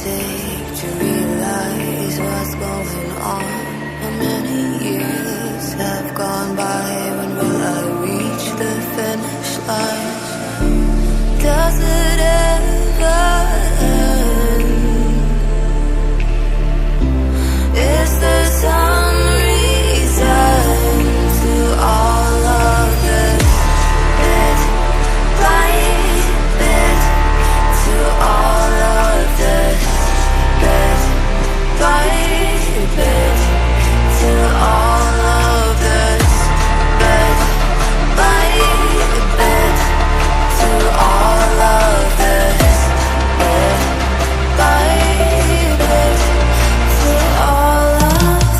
take to realize what's going on? How many years have gone by? When will I reach the finish line? Does it ever end? Is there some reason to all of this? Bit by bit, to all of this. Bit by bit, to all of this. Bit by bit, to all of this. Bit by bit, to all of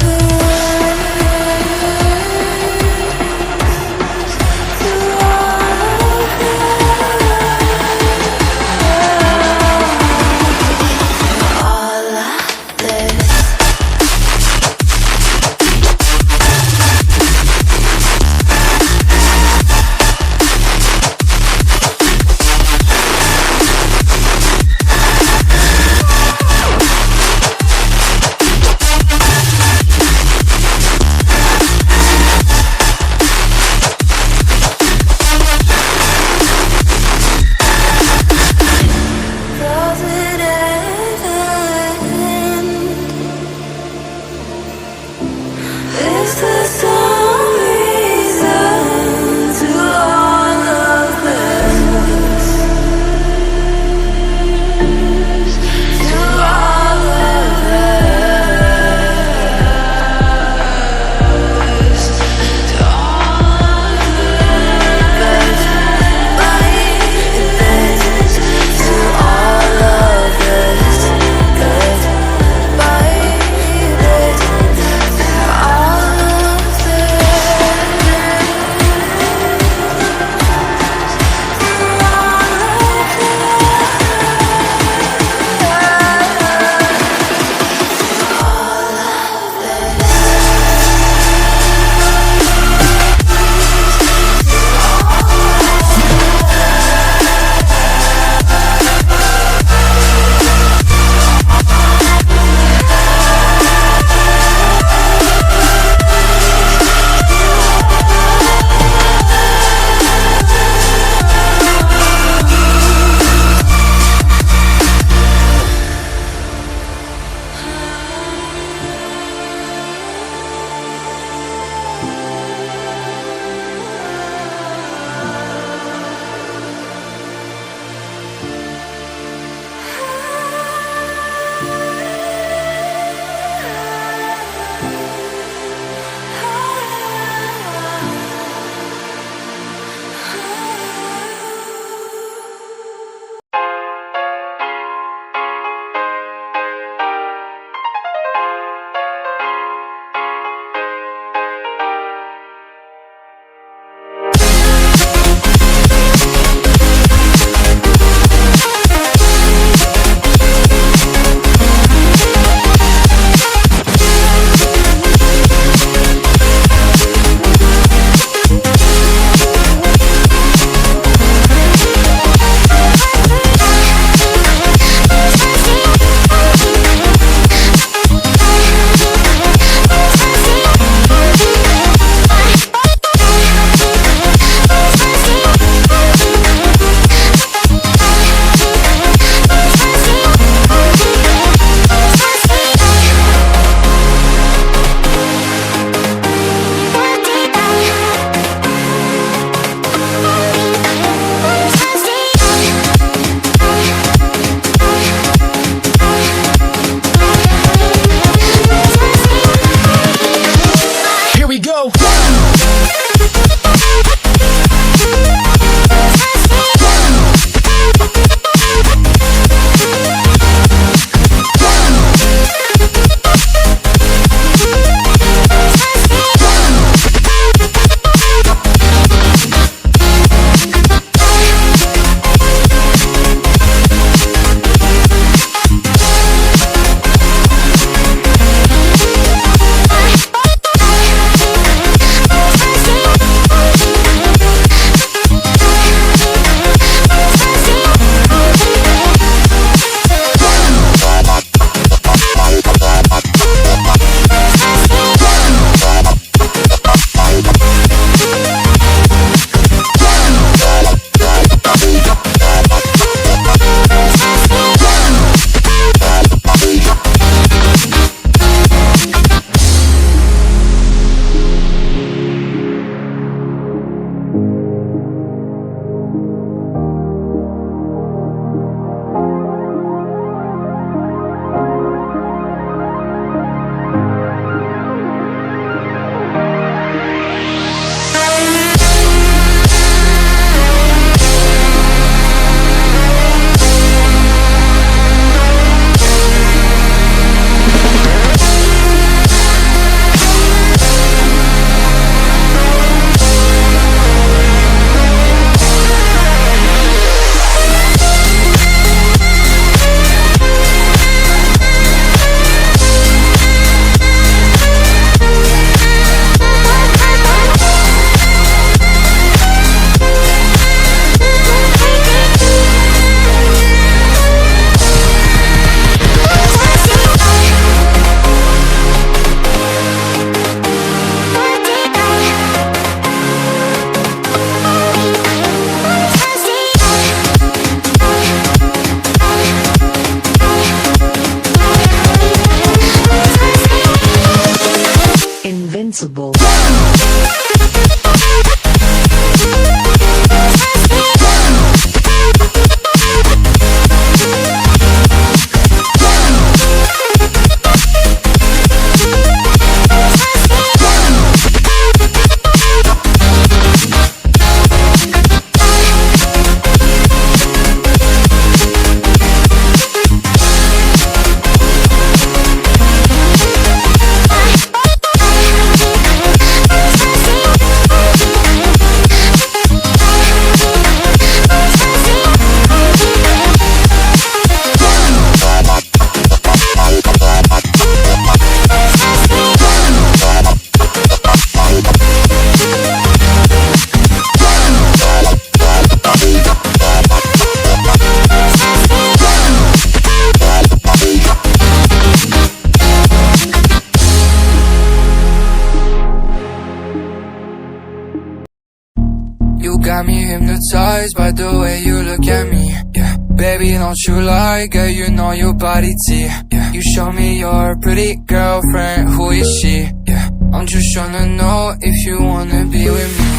You got me hypnotized by the way you look at me. Yeah, baby, don't you lie, girl, you know your body T. Yeah, you show me your pretty girlfriend, who is she? Yeah, I'm just tryna know if you wanna be with me.